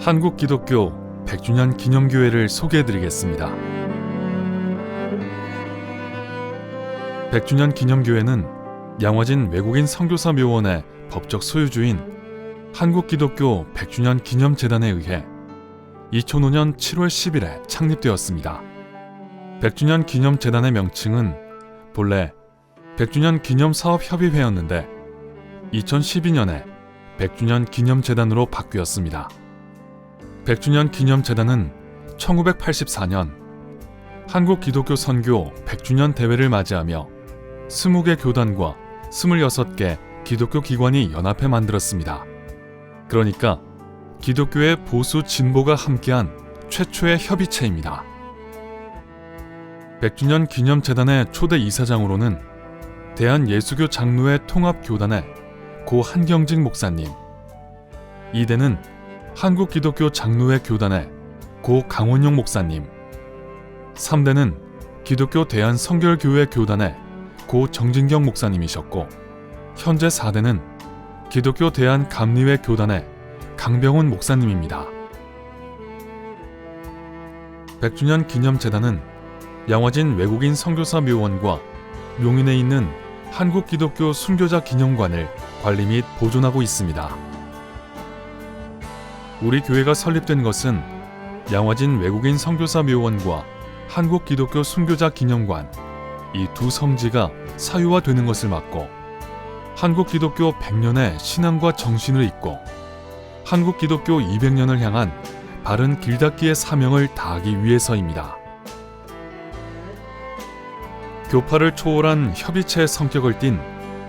한국 기독교 100주년 기념교회를 소개해드리겠습니다. 100주년 기념교회는 양화진 외국인 선교사 묘원의 법적 소유주인 한국 기독교 100주년 기념재단에 의해 2005년 7월 10일에 창립되었습니다. 100주년 기념재단의 명칭은 본래 100주년 기념사업협의회였는데 2012년에 100주년 기념재단으로 바뀌었습니다. 100주년 기념재단은 1984년 한국 기독교 선교 100주년 대회를 맞이하며 20개 교단과 26개 기독교 기관이 연합해 만들었습니다. 그러니까 기독교의 보수 진보가 함께한 최초의 협의체입니다. 100주년 기념재단의 초대 이사장으로는 대한예수교 장로회 통합교단의 고 한경직 목사님, 2대는 한국기독교 장로회 교단의 고 강원용 목사님, 3대는 기독교 대한성결교회 교단의 고 정진경 목사님이셨고, 현재 4대는 기독교 대한감리회 교단의 강병훈 목사님입니다. 100주년 기념재단은 양화진 외국인 선교사 묘원과 용인에 있는 한국기독교 순교자 기념관을 관리 및 보존하고 있습니다. 우리 교회가 설립된 것은 양화진 외국인 선교사 묘원과 한국기독교 순교자 기념관, 이 두 성지가 사유화되는 것을 막고 한국기독교 100년의 신앙과 정신을 잇고 한국기독교 200년을 향한 바른 길닫기의 사명을 다하기 위해서입니다. 교파를 초월한 협의체의 성격을 띤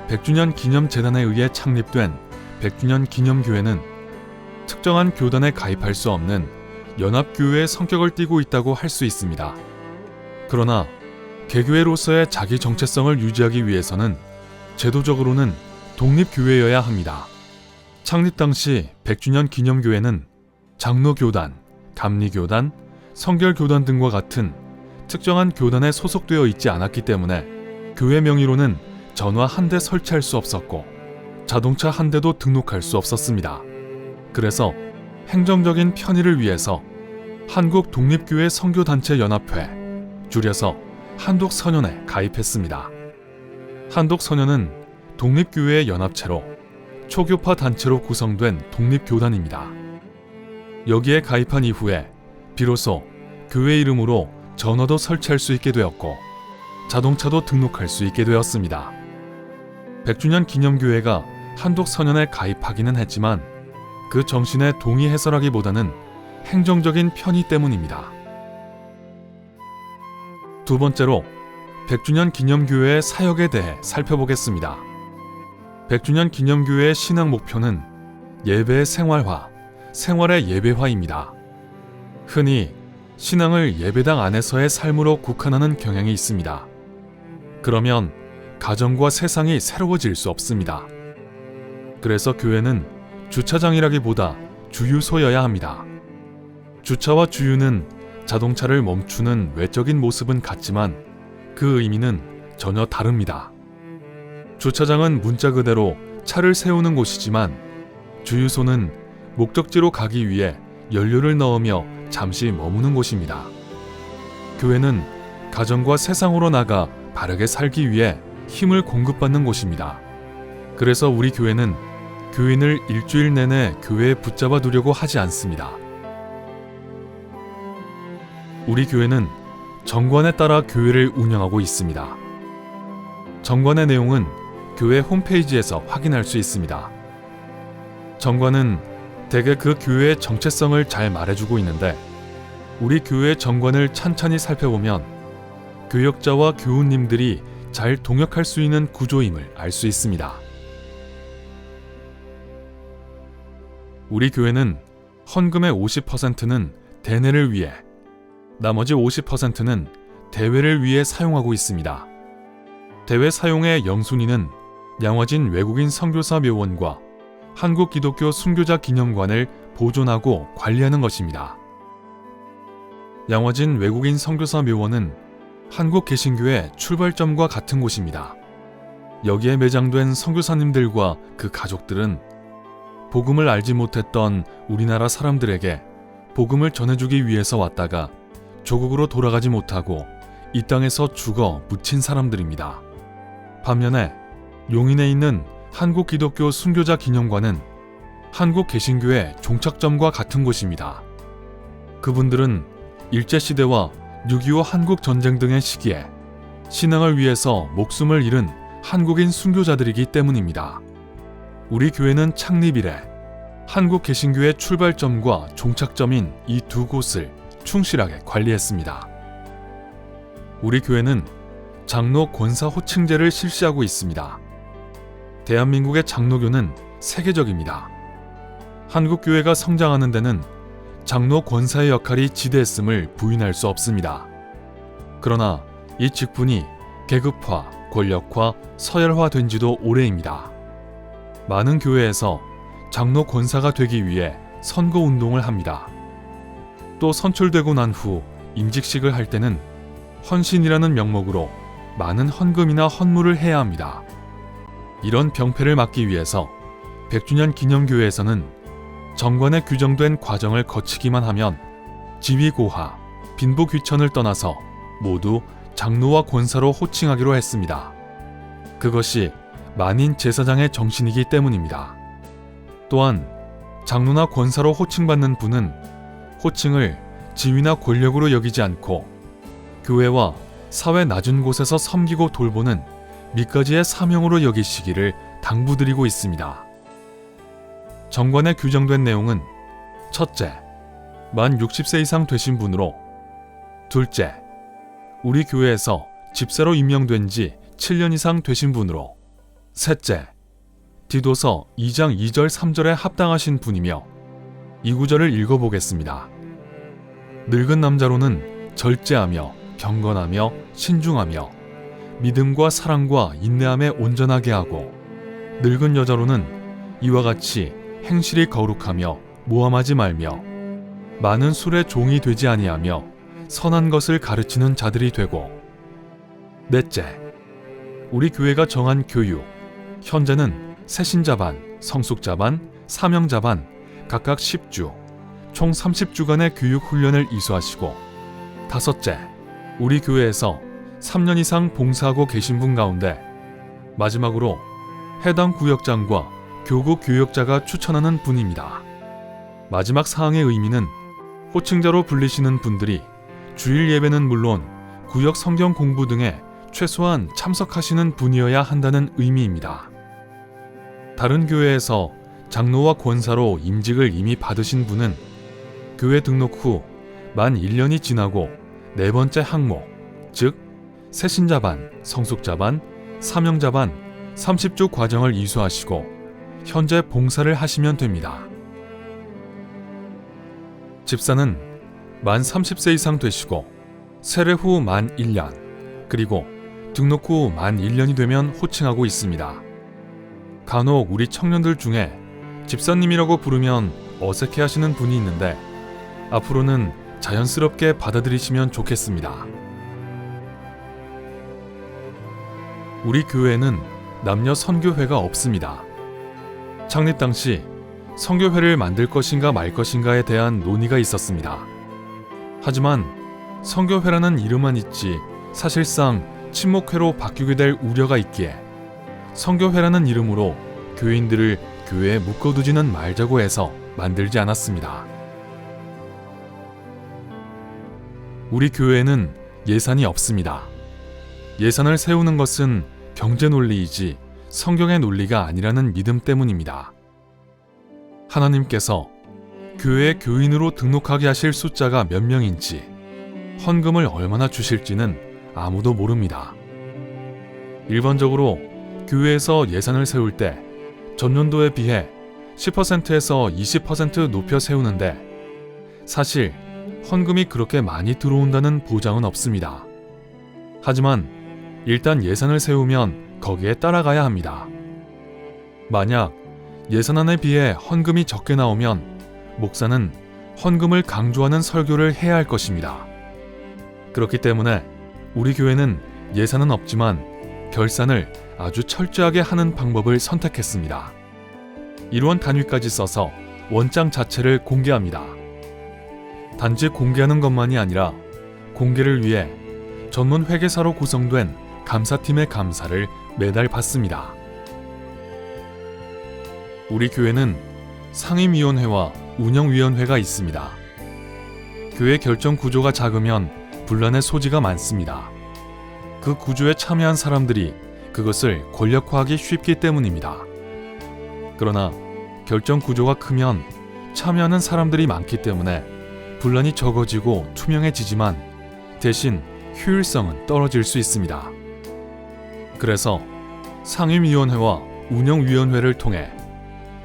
100주년 기념재단에 의해 창립된 100주년 기념교회는 특정한 교단에 가입할 수 없는 연합교회의 성격을 띠고 있다고 할 수 있습니다. 그러나 개교회로서의 자기 정체성을 유지하기 위해서는 제도적으로는 독립교회여야 합니다. 창립 당시 100주년 기념교회는 장로교단, 감리교단, 성결교단 등과 같은 특정한 교단에 소속되어 있지 않았기 때문에 교회 명의로는 전화 한 대 설치할 수 없었고 자동차 한 대도 등록할 수 없었습니다. 그래서 행정적인 편의를 위해서 한국독립교회 선교단체연합회, 줄여서 한독선연에 가입했습니다. 한독선연은 독립교회의 연합체로 초교파 단체로 구성된 독립교단입니다. 여기에 가입한 이후에 비로소 교회 이름으로 전화도 설치할 수 있게 되었고 자동차도 등록할 수 있게 되었습니다. 100주년 기념교회가 한독선연에 가입하기는 했지만 그 정신에 동의해서라기보다는 행정적인 편의 때문입니다. 두 번째로 100주년 기념교회의 사역에 대해 살펴보겠습니다. 100주년 기념교회의 신앙 목표는 예배의 생활화, 생활의 예배화입니다. 흔히 신앙을 예배당 안에서의 삶으로 국한하는 경향이 있습니다. 그러면 가정과 세상이 새로워질 수 없습니다. 그래서 교회는 주차장이라기보다 주유소여야 합니다. 주차와 주유는 자동차를 멈추는 외적인 모습은 같지만 그 의미는 전혀 다릅니다. 주차장은 문자 그대로 차를 세우는 곳이지만 주유소는 목적지로 가기 위해 연료를 넣으며 잠시 머무는 곳입니다. 교회는 가정과 세상으로 나가 바르게 살기 위해 힘을 공급받는 곳입니다. 그래서 우리 교회는 교인을 일주일 내내 교회에 붙잡아 두려고 하지 않습니다. 우리 교회는 정관에 따라 교회를 운영하고 있습니다. 정관의 내용은 교회 홈페이지에서 확인할 수 있습니다. 정관은 대개 그 교회의 정체성을 잘 말해주고 있는데 우리 교회의 정관을 찬찬히 살펴보면 교역자와 교우님들이 잘 동역할 수 있는 구조임을 알 수 있습니다. 우리 교회는 헌금의 50%는 대내를 위해, 나머지 50%는 대회를 위해 사용하고 있습니다. 대회 사용의 영순위는 양화진 외국인 선교사 묘원과 한국기독교 순교자 기념관을 보존하고 관리하는 것입니다. 양화진 외국인 선교사 묘원은 한국개신교의 출발점과 같은 곳입니다. 여기에 매장된 선교사님들과 그 가족들은 복음을 알지 못했던 우리나라 사람들에게 복음을 전해주기 위해서 왔다가 조국으로 돌아가지 못하고 이 땅에서 죽어 묻힌 사람들입니다. 반면에 용인에 있는 한국기독교 순교자 기념관은 한국 개신교의 종착점과 같은 곳입니다. 그분들은 일제시대와 6.25 한국전쟁 등의 시기에 신앙을 위해서 목숨을 잃은 한국인 순교자들이기 때문입니다. 우리 교회는 창립 이래 한국 개신교의 출발점과 종착점인 이 두 곳을 충실하게 관리했습니다. 우리 교회는 장로 권사 호칭제를 실시하고 있습니다. 대한민국의 장로교는 세계적입니다. 한국 교회가 성장하는 데는 장로 권사의 역할이 지대했음을 부인할 수 없습니다. 그러나 이 직분이 계급화, 권력화, 서열화된 지도 오래입니다. 많은 교회에서 장로 권사가 되기 위해 선거운동을 합니다. 또 선출되고 난 후 임직식을 할 때는 헌신이라는 명목으로 많은 헌금이나 헌물을 해야 합니다. 이런 병폐를 막기 위해서 100주년 기념교회에서는 정관에 규정된 과정을 거치기만 하면 지위고하, 빈부귀천을 떠나서 모두 장로와 권사로 호칭하기로 했습니다. 그것이 만인 제사장의 정신이기 때문입니다. 또한 장로나 권사로 호칭받는 분은 호칭을 지위나 권력으로 여기지 않고 교회와 사회 낮은 곳에서 섬기고 돌보는 밑가지의 사명으로 여기시기를 당부드리고 있습니다. 정관에 규정된 내용은 첫째, 만 60세 이상 되신 분으로, 둘째, 우리 교회에서 집사로 임명된 지 7년 이상 되신 분으로, 셋째, 디도서 2장 2절 3절에 합당하신 분이며, 이 구절을 읽어보겠습니다. 늙은 남자로는 절제하며 경건하며 신중하며 믿음과 사랑과 인내함에 온전하게 하고, 늙은 여자로는 이와 같이 행실이 거룩하며 모함하지 말며 많은 술의 종이 되지 아니하며 선한 것을 가르치는 자들이 되고, 넷째, 우리 교회가 정한 교육, 현재는 새신자반, 성숙자반, 사명자반 각각 10주, 총 30주간의 교육 훈련을 이수하시고, 다섯째, 우리 교회에서 3년 이상 봉사하고 계신 분 가운데 마지막으로 해당 구역장과 교구 교역자가 추천하는 분입니다. 마지막 사항의 의미는 호칭자로 불리시는 분들이 주일 예배는 물론 구역 성경 공부 등에 최소한 참석하시는 분이어야 한다는 의미입니다. 다른 교회에서 장로와 권사로 임직을 이미 받으신 분은 교회 등록 후 만 1년이 지나고 네 번째 항목, 즉 새신자반, 성숙자반, 사명자반 30주 과정을 이수하시고 현재 봉사를 하시면 됩니다. 집사는 만 30세 이상 되시고 세례 후 만 1년, 그리고 등록 후 만 1년이 되면 호칭하고 있습니다. 간혹 우리 청년들 중에 집사님이라고 부르면 어색해하시는 분이 있는데 앞으로는 자연스럽게 받아들이시면 좋겠습니다. 우리 교회에는 남녀 선교회가 없습니다. 창립 당시 선교회를 만들 것인가 말 것인가에 대한 논의가 있었습니다. 하지만 선교회라는 이름만 있지 사실상 친목회로 바뀌게 될 우려가 있기에 선교회라는 이름으로 교인들을 교회에 묶어두지는 말자고 해서 만들지 않았습니다. 우리 교회에는 예산이 없습니다. 예산을 세우는 것은 경제 논리이지 성경의 논리가 아니라는 믿음 때문입니다. 하나님께서 교회에 교인으로 등록하게 하실 숫자가 몇 명인지, 헌금을 얼마나 주실지는 아무도 모릅니다. 일반적으로 교회에서 예산을 세울 때 전년도에 비해 10%에서 20% 높여 세우는데 사실 헌금이 그렇게 많이 들어온다는 보장은 없습니다. 하지만 일단 예산을 세우면 거기에 따라가야 합니다. 만약 예산안에 비해 헌금이 적게 나오면 목사는 헌금을 강조하는 설교를 해야 할 것입니다. 그렇기 때문에 우리 교회는 예산은 없지만 결산을 아주 철저하게 하는 방법을 선택했습니다. 일원 단위까지 써서 원장 자체를 공개합니다. 단지 공개하는 것만이 아니라 공개를 위해 전문 회계사로 구성된 감사팀의 감사를 매달 받습니다. 우리 교회는 상임위원회와 운영위원회가 있습니다. 교회 결정 구조가 작으면 분란의 소지가 많습니다. 그 구조에 참여한 사람들이 그것을 권력화하기 쉽기 때문입니다. 그러나 결정 구조가 크면 참여하는 사람들이 많기 때문에 분란이 적어지고 투명해지지만 대신 효율성은 떨어질 수 있습니다. 그래서 상임위원회와 운영위원회를 통해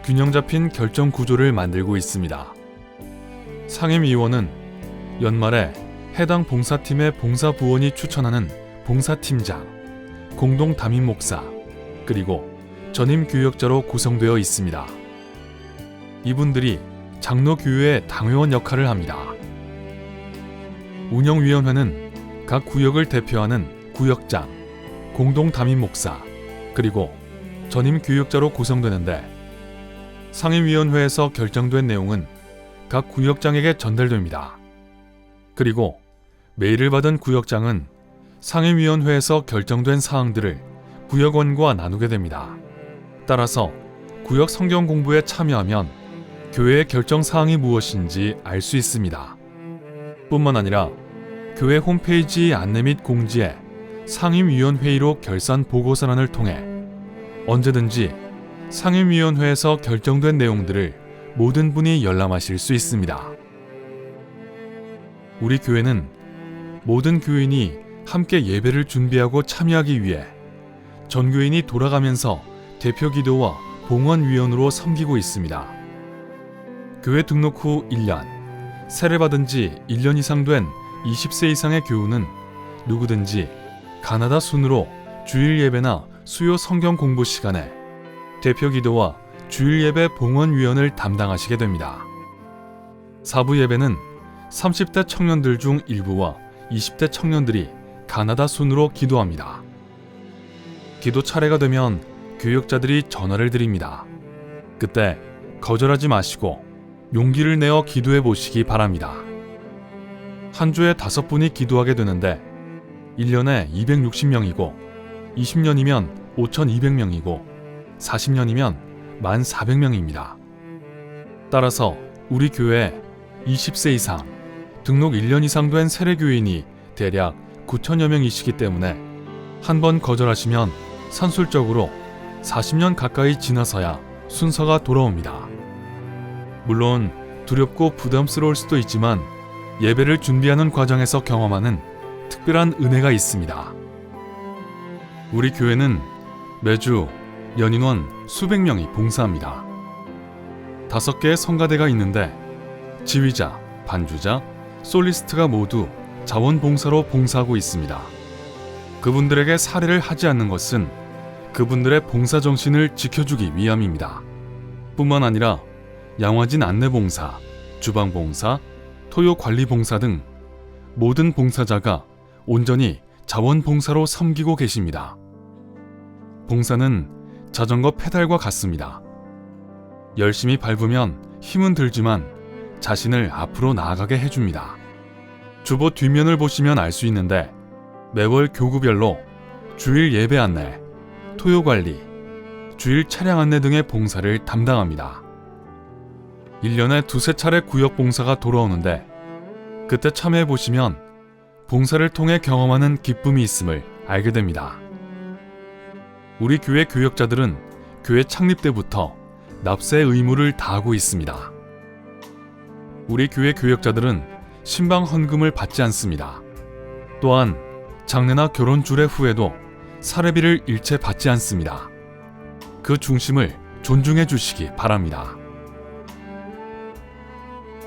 균형 잡힌 결정 구조를 만들고 있습니다. 상임위원은 연말에 해당 봉사팀의 봉사부원이 추천하는 봉사팀장, 공동담임목사, 그리고 전임교역자로 구성되어 있습니다. 이분들이 장로교회의 당회원 역할을 합니다. 운영위원회는 각 구역을 대표하는 구역장, 공동담임목사, 그리고 전임교역자로 구성되는데 상임위원회에서 결정된 내용은 각 구역장에게 전달됩니다. 그리고 메일을 받은 구역장은 상임위원회에서 결정된 사항들을 구역원과 나누게 됩니다. 따라서 구역 성경 공부에 참여하면 교회의 결정 사항이 무엇인지 알 수 있습니다. 뿐만 아니라 교회 홈페이지 안내 및 공지에 상임위원회의로 결산 보고서란을 통해 언제든지 상임위원회에서 결정된 내용들을 모든 분이 열람하실 수 있습니다. 우리 교회는 모든 교인이 함께 예배를 준비하고 참여하기 위해 전교인이 돌아가면서 대표기도와 봉헌위원으로 섬기고 있습니다. 교회 등록 후 1년, 세례받은 지 1년 이상 된 20세 이상의 교우는 누구든지 가나다 순으로 주일 예배나 수요 성경 공부 시간에 대표기도와 주일 예배 봉헌위원을 담당하시게 됩니다. 사부 예배는 30대 청년들 중 일부와 20대 청년들이 가나다 순으로 기도합니다. 기도 차례가 되면 교역자들이 전화를 드립니다. 그때 거절하지 마시고 용기를 내어 기도해 보시기 바랍니다. 한 주에 5분이 기도하게 되는데 1년에 260명이고 20년이면 5,200명이고 40년이면 1,400명입니다. 따라서 우리 교회에 20세 이상, 등록 1년 이상 된 세례교인이 대략 9,000여 명이시기 때문에 한 번 거절하시면 산술적으로 40년 가까이 지나서야 순서가 돌아옵니다. 물론 두렵고 부담스러울 수도 있지만 예배를 준비하는 과정에서 경험하는 특별한 은혜가 있습니다. 우리 교회는 매주 연인원 수백 명이 봉사합니다. 5개의 성가대가 있는데 지휘자, 반주자, 솔리스트가 모두 자원봉사로 봉사하고 있습니다. 그분들에게 살해를 하지 않는 것은 그분들의 봉사정신을 지켜주기 위함입니다. 뿐만 아니라 양화진 안내봉사, 주방봉사, 토요관리봉사 등 모든 봉사자가 온전히 자원봉사로 섬기고 계십니다. 봉사는 자전거 페달과 같습니다. 열심히 밟으면 힘은 들지만 자신을 앞으로 나아가게 해줍니다. 주보 뒷면을 보시면 알 수 있는데 매월 교구별로 주일 예배 안내, 토요관리, 주일 차량 안내 등의 봉사를 담당합니다. 1년에 2-3차례 구역 봉사가 돌아오는데 그때 참여해보시면 봉사를 통해 경험하는 기쁨이 있음을 알게 됩니다. 우리 교회 교역자들은 교회 창립 때부터 납세 의무를 다하고 있습니다. 우리 교회 교역자들은 신방 헌금을 받지 않습니다. 또한 장례나 결혼 주례 후에도 사례비를 일체 받지 않습니다. 그 중심을 존중해 주시기 바랍니다.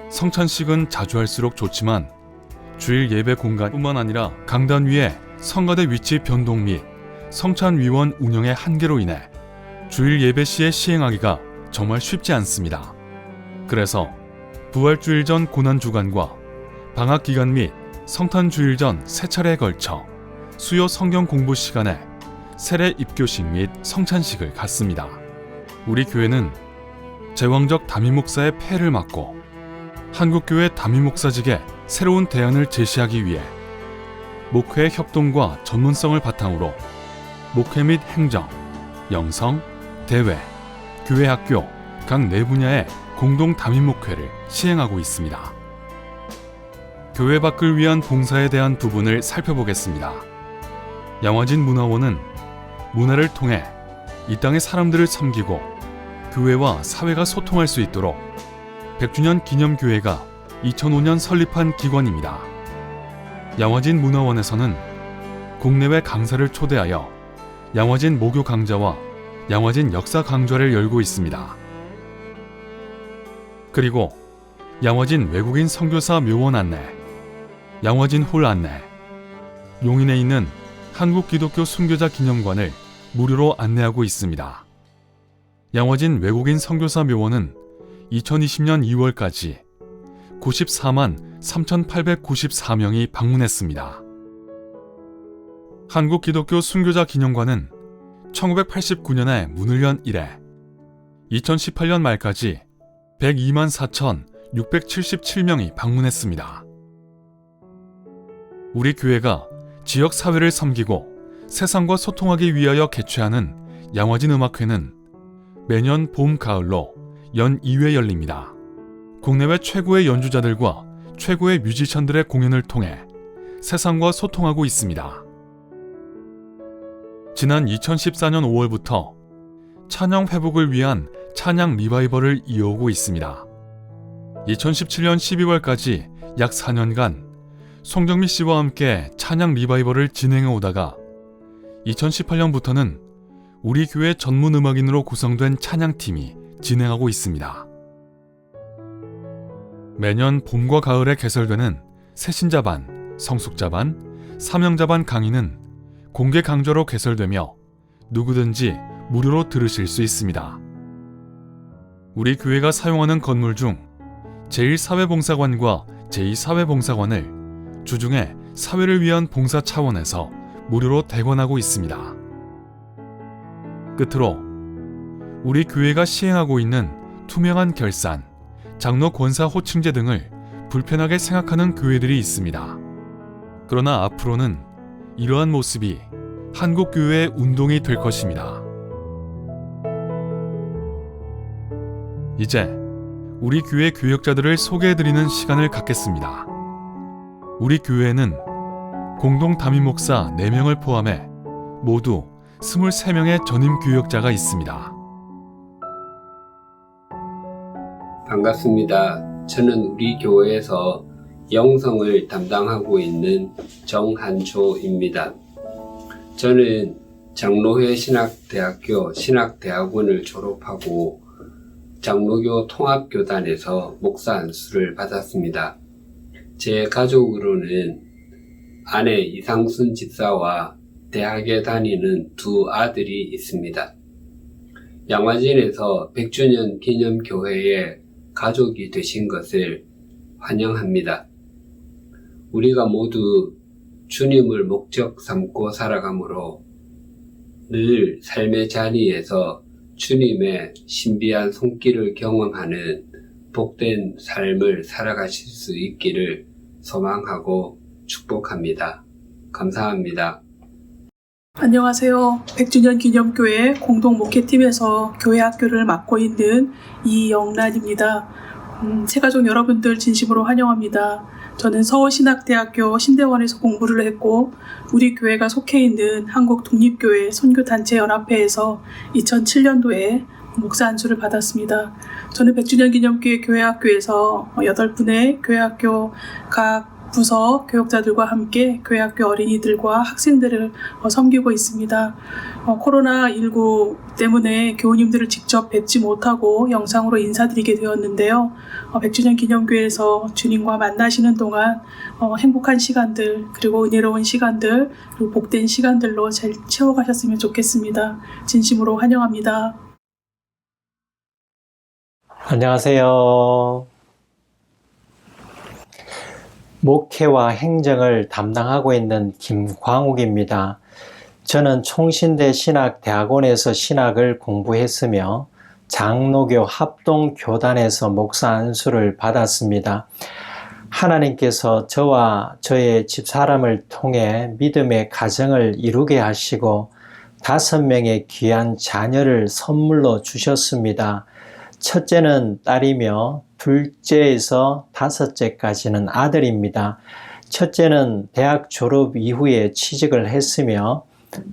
성찬식은 자주 할수록 좋지만 주일 예배 공간뿐만 아니라 강단 위에 성가대 위치 변동 및 성찬위원 운영의 한계로 인해 주일 예배 시에 시행하기가 정말 쉽지 않습니다. 그래서 부활주일 전 고난주간과 방학기간 및 성탄주일 전 3차례에 걸쳐 수요 성경 공부 시간에 세례 입교식 및 성찬식을 갖습니다. 우리 교회는 제왕적 담임 목사의 폐를 막고 한국교회 담임 목사직에 새로운 대안을 제시하기 위해 목회의 협동과 전문성을 바탕으로 목회 및 행정, 영성, 대외, 교회학교 각 네 분야의 공동 담임 목회를 시행하고 있습니다. 교회 밖을 위한 봉사에 대한 부분을 살펴보겠습니다. 양화진 문화원은 문화를 통해 이 땅의 사람들을 섬기고 교회와 사회가 소통할 수 있도록 100주년 기념교회가 2005년 설립한 기관입니다. 양화진 문화원에서는 국내외 강사를 초대하여 양화진 모교 강좌와 양화진 역사 강좌를 열고 있습니다. 그리고 양화진 외국인 선교사 묘원 안내, 양화진 홀 안내, 용인에 있는 한국기독교 순교자 기념관을 무료로 안내하고 있습니다. 양화진 외국인 선교사 묘원은 2020년 2월까지 94만 3,894명이 방문했습니다. 한국기독교 순교자 기념관은 1989년에 문을 연 이래 2018년 말까지 102만 4,677명이 방문했습니다. 우리 교회가 지역 사회를 섬기고 세상과 소통하기 위하여 개최하는 양화진 음악회는 매년 봄, 가을로 연 2회 열립니다. 국내외 최고의 연주자들과 최고의 뮤지션들의 공연을 통해 세상과 소통하고 있습니다. 지난 2014년 5월부터 찬양 회복을 위한 찬양 리바이벌을 이어오고 있습니다. 2017년 12월까지 약 4년간 송정미 씨와 함께 찬양 리바이벌을 진행해 오다가 2018년부터는 우리 교회 전문 음악인으로 구성된 찬양팀이 진행하고 있습니다. 매년 봄과 가을에 개설되는 새신자반, 성숙자반, 사명자반 강의는 공개 강좌로 개설되며 누구든지 무료로 들으실 수 있습니다. 우리 교회가 사용하는 건물 중 제1사회봉사관과 제2사회봉사관을 주중에 사회를 위한 봉사 차원에서 무료로 대관하고 있습니다. 끝으로 우리 교회가 시행하고 있는 투명한 결산, 장로 권사 호칭제 등을 불편하게 생각하는 교회들이 있습니다. 그러나 앞으로는 이러한 모습이 한국교회의 운동이 될 것입니다. 이제 우리 교회 교역자들을 소개해드리는 시간을 갖겠습니다. 우리 교회에는 공동 담임 목사 4명을 포함해 모두 23명의 전임 교역자가 있습니다. 반갑습니다. 저는 우리 교회에서 영성을 담당하고 있는 정한초입니다. 저는 장로회 신학대학교 신학대학원을 졸업하고 장로교 통합교단에서 목사 안수를 받았습니다. 제 가족으로는 아내 이상순 집사와 대학에 다니는 2 아들이 있습니다. 양화진에서 100주년 기념교회의 가족이 되신 것을 환영합니다. 우리가 모두 주님을 목적 삼고 살아가므로 늘 삶의 자리에서 주님의 신비한 손길을 경험하는 복된 삶을 살아가실 수 있기를 소망하고 축복합니다. 감사합니다. 안녕하세요. 100주년 기념교회 공동목회팀에서 교회학교를 맡고 있는 이영란입니다. 새가족 여러분들 진심으로 환영합니다. 저는 서울신학대학교 신대원에서 공부를 했고 우리 교회가 속해 있는 한국독립교회 선교단체연합회에서 2007년도에 목사 안수를 받았습니다. 저는 100주년 기념교회 교회학교에서 8분의 교회학교 각 부서 교역자들과 함께 교회학교 어린이들과 학생들을 섬기고 있습니다. 코로나19 때문에 교우님들을 직접 뵙지 못하고 영상으로 인사드리게 되었는데요. 100주년 기념교회에서 주님과 만나시는 동안 행복한 시간들, 그리고 은혜로운 시간들, 그리고 복된 시간들로 잘 채워가셨으면 좋겠습니다. 진심으로 환영합니다. 안녕하세요. 목회와 행정을 담당하고 있는 김광욱입니다. 저는 총신대 신학대학원에서 신학을 공부했으며 장로교 합동교단에서 목사 안수를 받았습니다. 하나님께서 저와 저의 집사람을 통해 믿음의 가정을 이루게 하시고 5명의 귀한 자녀를 선물로 주셨습니다. 첫째는 딸이며 둘째에서 5째까지는 아들입니다. 첫째는 대학 졸업 이후에 취직을 했으며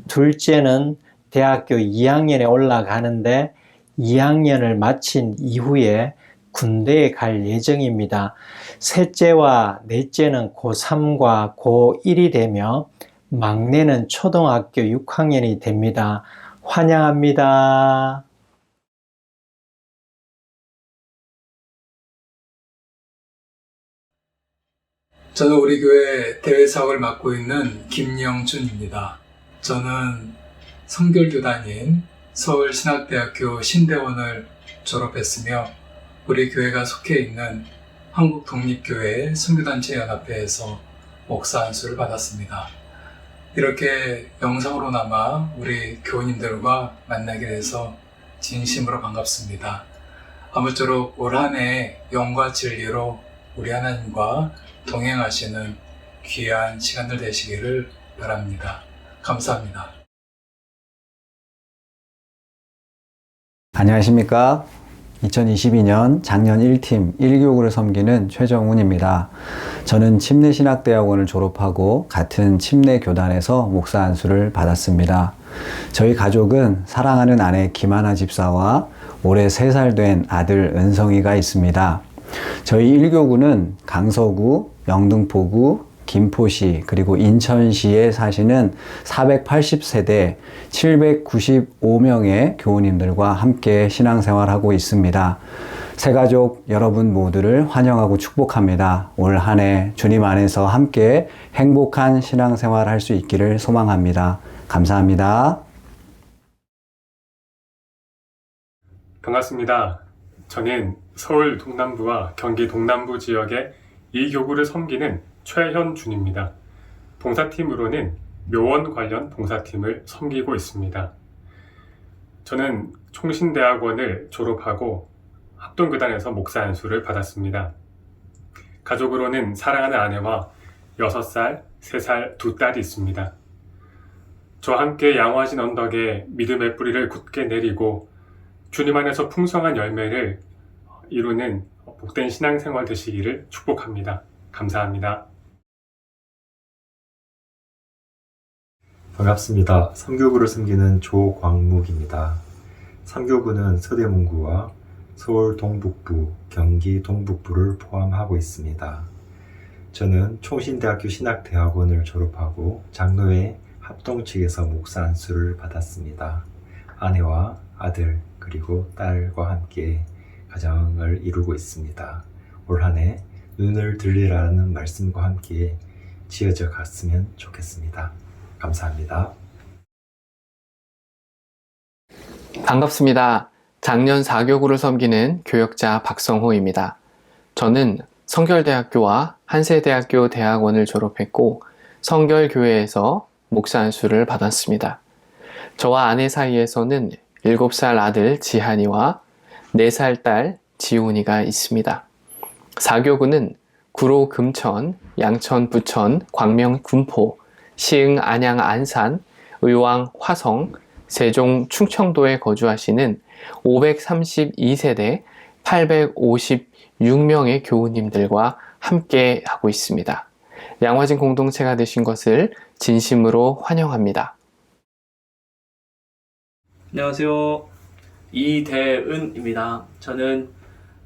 둘째는 대학교 2학년에 올라가는데 2학년을 마친 이후에 군대에 갈 예정입니다. 셋째와 넷째는 고3과 고1이 되며 막내는 초등학교 6학년이 됩니다. 환영합니다. 저는 우리 교회 대외사역을 맡고 있는 김영준입니다. 저는 성결교단인 서울신학대학교 신대원을 졸업했으며 우리 교회가 속해 있는 한국독립교회 선교단체연합회에서 목사 안수를 받았습니다. 이렇게 영상으로나마 우리 교우님들과 만나게 돼서 진심으로 반갑습니다. 아무쪼록 올 한 해 영과 진리로 우리 하나님과 동행하시는 귀한 시간들 되시기를 바랍니다. 감사합니다. 안녕하십니까. 2022년 작년 1팀 1교구를 섬기는 최정훈입니다. 저는 침례신학대학원을 졸업하고 같은 침례교단에서 목사 안수를 받았습니다. 저희 가족은 사랑하는 아내 김하나 집사와 올해 3살 된 아들 은성이가 있습니다. 저희 1교구는 강서구, 영등포구, 김포시 그리고 인천시에 사시는 480세대 795명의 교우님들과 함께 신앙생활하고 있습니다. 새가족 여러분 모두를 환영하고 축복합니다. 올 한 해 주님 안에서 함께 행복한 신앙생활 할 수 있기를 소망합니다. 감사합니다. 반갑습니다. 저는 서울 동남부와 경기 동남부 지역의 이 교구를 섬기는 최현준입니다. 봉사팀으로는 묘원 관련 봉사팀을 섬기고 있습니다. 저는 총신대학원을 졸업하고 합동교단에서 목사 안수를 받았습니다. 가족으로는 사랑하는 아내와 6살, 3살 두 딸이 있습니다. 저와 함께 양화진 언덕에 믿음의 뿌리를 굳게 내리고 주님 안에서 풍성한 열매를 이루는 복된 신앙생활 되시기를 축복합니다. 감사합니다. 반갑습니다. 3교구를 섬기는 조광묵입니다. 3교구는 서대문구와 서울 동북부, 경기 동북부를 포함하고 있습니다. 저는 총신대학교 신학대학원을 졸업하고 장로회 합동 측에서 목사 안수를 받았습니다. 아내와 아들 그리고 딸과 함께 가정을 이루고 있습니다. 올 한 해 눈을 들리라는 말씀과 함께 지어져 갔으면 좋겠습니다. 감사합니다. 반갑습니다. 작년 4교구를 섬기는 교역자 박성호입니다. 저는 성결대학교와 한세대학교 대학원을 졸업했고 성결교회에서 목사 안수를 받았습니다. 저와 아내 사이에서는 7살 아들 지한이와 4살 딸 지훈이가 있습니다. 4교구는 구로 금천, 양천 부천, 광명 군포, 시흥 안양 안산, 의왕 화성, 세종 충청도에 거주하시는 532세대 856명의 교우님들과 함께 하고 있습니다. 양화진 공동체가 되신 것을 진심으로 환영합니다. 안녕하세요. 이대은입니다. 저는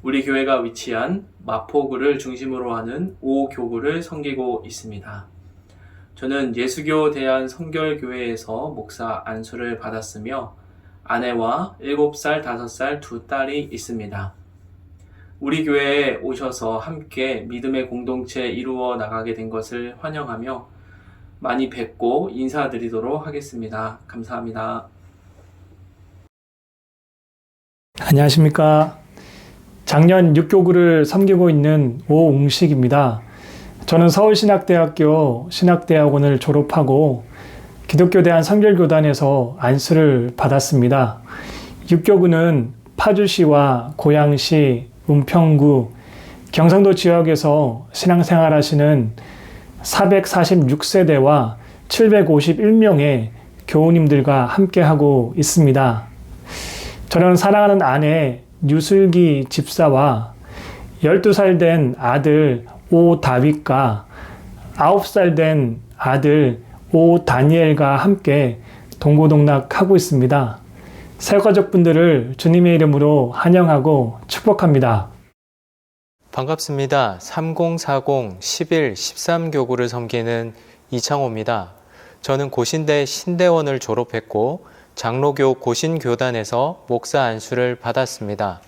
우리 교회가 위치한 마포구를 중심으로 하는 5교구를 섬기고 있습니다. 저는 예수교 대한성결교회에서 목사 안수를 받았으며 아내와 7살, 5살 두 딸이 있습니다. 우리 교회에 오셔서 함께 믿음의 공동체 이루어 나가게 된 것을 환영하며 많이 뵙고 인사드리도록 하겠습니다. 감사합니다. 안녕하십니까. 작년 6교구를 섬기고 있는 오웅식입니다. 저는 서울신학대학교 신학대학원을 졸업하고 기독교 대한성결교단에서 안수를 받았습니다. 6교구는 파주시와 고양시, 은평구, 경상도 지역에서 신앙생활하시는 446세대와 751명의 교우님들과 함께하고 있습니다. 저는 사랑하는 아내 유슬기 집사와 12살 된 아들 오다윗과 9살 된 아들 오다니엘과 함께 동고동락하고 있습니다. 새가족분들을 주님의 이름으로 환영하고 축복합니다. 반갑습니다. 3040 11 13교구를 섬기는 이창호입니다. 저는 고신대 신대원을 졸업했고 장로교 고신교단에서 목사 안수를 받았습니다.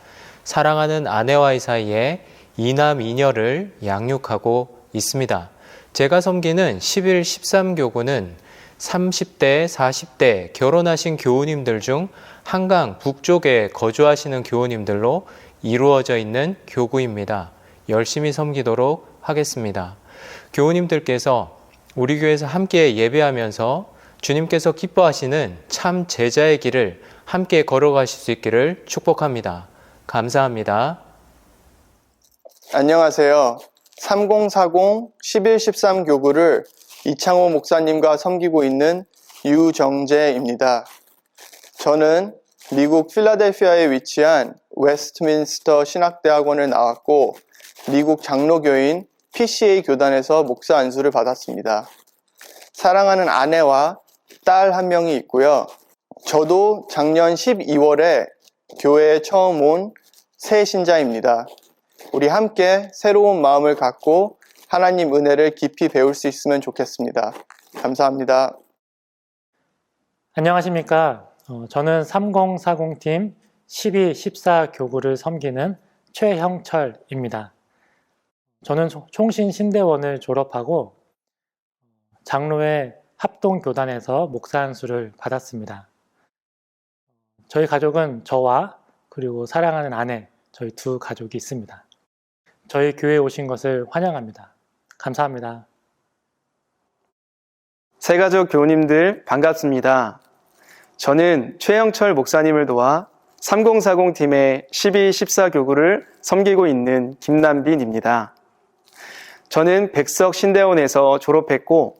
사랑하는 아내와의 사이에 이남 이녀를 양육하고 있습니다. 제가 섬기는 11 13교구는 30대, 40대 결혼하신 교우님들 중 한강 북쪽에 거주하시는 교우님들로 이루어져 있는 교구입니다. 열심히 섬기도록 하겠습니다. 교우님들께서 우리 교회에서 함께 예배하면서 주님께서 기뻐하시는 참 제자의 길을 함께 걸어가실 수 있기를 축복합니다. 감사합니다. 안녕하세요. 3040 11 13 교구를 이창호 목사님과 섬기고 있는 유정재입니다. 저는 미국 필라델피아에 위치한 웨스트민스터 신학대학원을 나왔고 미국 장로교인 PCA 교단에서 목사 안수를 받았습니다. 사랑하는 아내와 딸 한 명이 있고요. 저도 작년 12월에 교회에 처음 온 새 신자입니다. 우리 함께 새로운 마음을 갖고 하나님 은혜를 깊이 배울 수 있으면 좋겠습니다. 감사합니다. 안녕하십니까. 저는 3040팀 12, 14 교구를 섬기는 최형철입니다. 저는 총신 신대원을 졸업하고 장로회 합동교단에서 목사 안수를 받았습니다. 저희 가족은 저와 그리고 사랑하는 아내, 저희 두 가족이 있습니다. 저희 교회에 오신 것을 환영합니다. 감사합니다. 새가족 교우님들 반갑습니다. 저는 최영철 목사님을 도와 3040팀의 12, 14 교구를 섬기고 있는 김남빈입니다. 저는 백석 신대원에서 졸업했고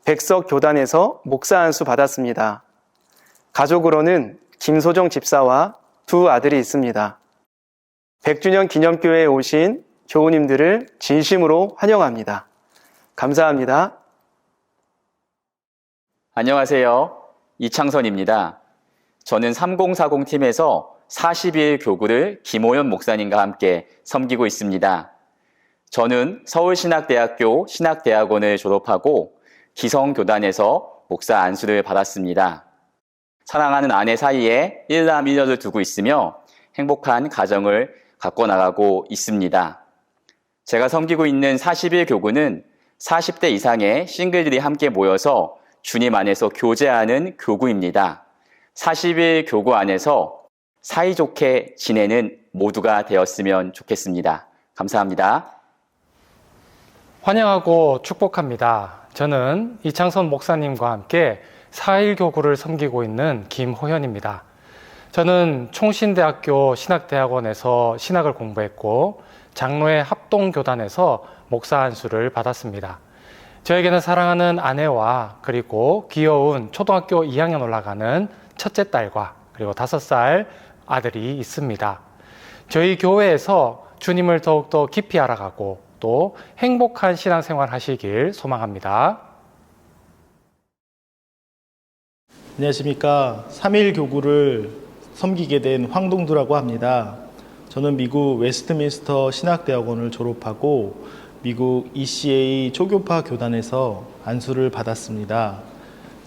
백석 교단에서 목사 안수 받았습니다. 가족으로는 김소정 집사와 두 아들이 있습니다. 100주년 기념교회에 오신 교우님들을 진심으로 환영합니다. 감사합니다. 안녕하세요. 이창선입니다. 저는 3040팀에서 40일 교구를 김호연 목사님과 함께 섬기고 있습니다. 저는 서울신학대학교 신학대학원을 졸업하고 기성교단에서 목사 안수를 받았습니다. 사랑하는 아내 사이에 일남 일녀를 두고 있으며 행복한 가정을 갖고 나가고 있습니다. 제가 섬기고 있는 40일 교구는 40대 이상의 싱글들이 함께 모여서 주님 안에서 교제하는 교구입니다. 40일 교구 안에서 사이좋게 지내는 모두가 되었으면 좋겠습니다. 감사합니다. 환영하고 축복합니다. 저는 이창선 목사님과 함께 4일 교구를 섬기고 있는 김호현입니다. 저는 총신대학교 신학대학원에서 신학을 공부했고 장로회 합동교단에서 목사 안수를 받았습니다. 저에게는 사랑하는 아내와 그리고 귀여운 초등학교 2학년 올라가는 첫째 딸과 그리고 5살 아들이 있습니다. 저희 교회에서 주님을 더욱더 깊이 알아가고 또 행복한 신앙생활 하시길 소망합니다. 안녕하십니까. 3일 교구를 섬기게 된 황동두라고 합니다. 저는 미국 웨스트민스터 신학대학원을 졸업하고 미국 ECA 초교파 교단에서 안수를 받았습니다.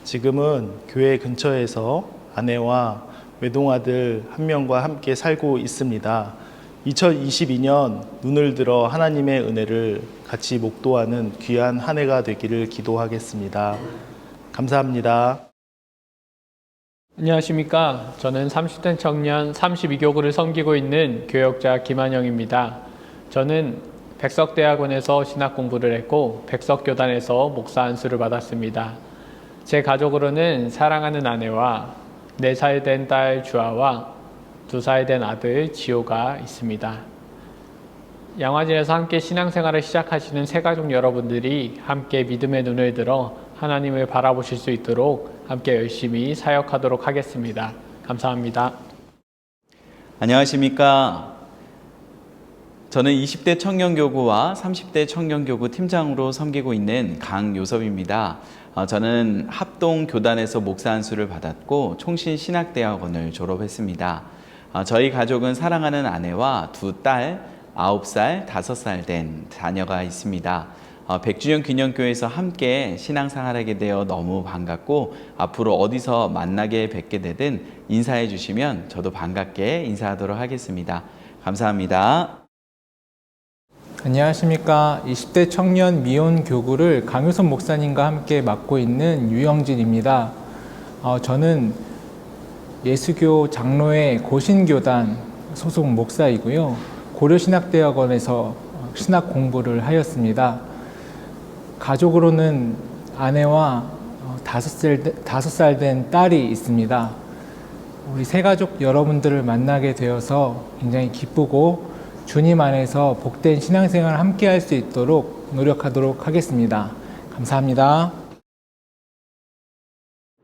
지금은 교회 근처에서 아내와 외동아들 한 명과 함께 살고 있습니다. 2022년 눈을 들어 하나님의 은혜를 같이 목도하는 귀한 한 해가 되기를 기도하겠습니다. 감사합니다. 안녕하십니까. 저는 30대 청년 32교구를 섬기고 있는 교역자 김한영입니다. 저는 백석대학원에서 신학 공부를 했고 백석교단에서 목사 안수를 받았습니다. 제 가족으로는 사랑하는 아내와 4살 된 딸 주아와 2살 된 아들 지호가 있습니다. 양화진에서 함께 신앙생활을 시작하시는 새가족 여러분들이 함께 믿음의 눈을 들어 하나님을 바라보실 수 있도록 함께 열심히 사역하도록 하겠습니다. 감사합니다. 안녕하십니까. 저는 20대 청년교구와 30대 청년교구 팀장으로 섬기고 있는 강요섭입니다. 저는 합동교단에서 목사 안수를 받았고 총신신학대학원을 졸업했습니다. 저희 가족은 사랑하는 아내와 2딸, 9살, 5살 된 자녀가 있습니다. 100주년 기념교회에서 함께 신앙생활하게 되어 너무 반갑고 앞으로 어디서 만나게 뵙게 되든 인사해 주시면 저도 반갑게 인사하도록 하겠습니다. 감사합니다. 안녕하십니까. 20대 청년 미혼 교구를 강효섭 목사님과 함께 맡고 있는 유영진입니다. 저는 예수교 장로회 고신교단 소속 목사이고요. 고려신학대학원에서 신학 공부를 하였습니다. 가족으로는 아내와 5살 된 딸이 있습니다. 우리 새가족 여러분들을 만나게 되어서 굉장히 기쁘고 주님 안에서 복된 신앙생활을 함께 할 수 있도록 노력하도록 하겠습니다. 감사합니다.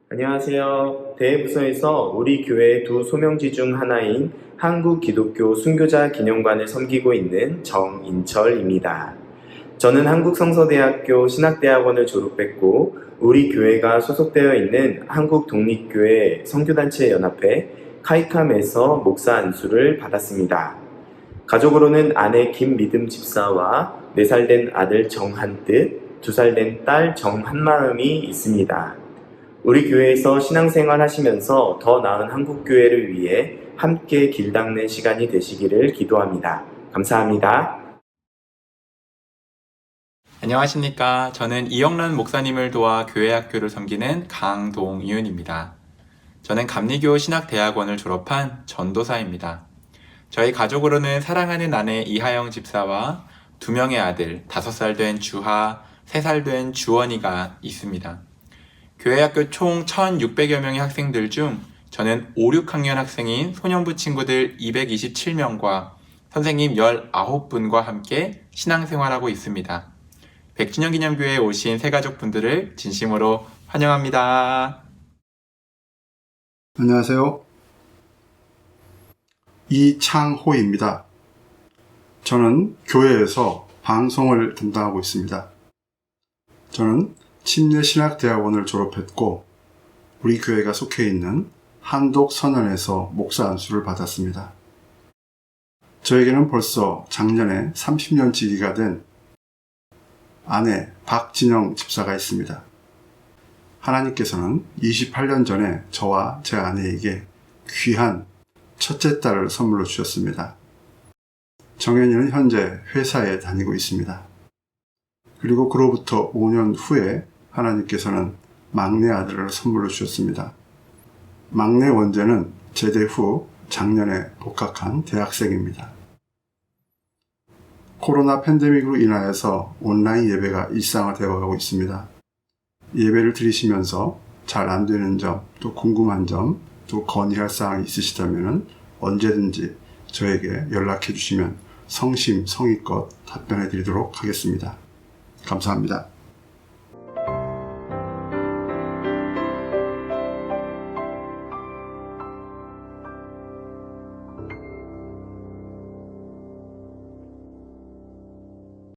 안녕하세요. 대부서에서 우리 교회 두 소명지 중 하나인 한국기독교 순교자 기념관을 섬기고 있는 정인철입니다. 저는 한국성서대학교 신학대학원을 졸업했고 우리 교회가 소속되어 있는 한국독립교회 선교단체 연합회 카이캄에서 목사 안수를 받았습니다. 가족으로는 아내 김미듬 집사와 4살 된 아들 정한뜻, 2살 된 딸 정한마음이 있습니다. 우리 교회에서 신앙생활 하시면서 더 나은 한국교회를 위해 함께 길 닦는 시간이 되시기를 기도합니다. 감사합니다. 안녕하십니까. 저는 이영란 목사님을 도와 교회학교를 섬기는 강동이윤입니다. 저는 감리교 신학대학원을 졸업한 전도사입니다. 저희 가족으로는 사랑하는 아내 이하영 집사와 2명의 아들, 5살 된 주하, 3살 된 주원이가 있습니다. 교회학교 총 1,600여 명의 학생들 중 저는 5, 6학년 학생인 소년부 친구들 227명과 선생님 19분과 함께 신앙생활하고 있습니다. 100주년 기념교회에 오신 새가족분들을 진심으로 환영합니다. 안녕하세요. 이창호입니다. 저는 교회에서 방송을 담당하고 있습니다. 저는 침례신학대학원을 졸업했고 우리 교회가 속해 있는 한독선언에서 목사 안수를 받았습니다. 저에게는 벌써 작년에 30년지기가 된 아내 박진영 집사가 있습니다. 하나님께서는 28년 전에 저와 제 아내에게 귀한 첫째 딸을 선물로 주셨습니다. 정현이는 현재 회사에 다니고 있습니다. 그리고 그로부터 5년 후에 하나님께서는 막내 아들을 선물로 주셨습니다. 막내 원재는 제대 후 작년에 복학한 대학생입니다. 코로나 팬데믹으로 인하여서 온라인 예배가 일상화되어가고 있습니다. 예배를 드리시면서 잘 안 되는 점, 또 궁금한 점, 또 건의할 사항이 있으시다면 언제든지 저에게 연락해 주시면 성심성의껏 답변해 드리도록 하겠습니다. 감사합니다.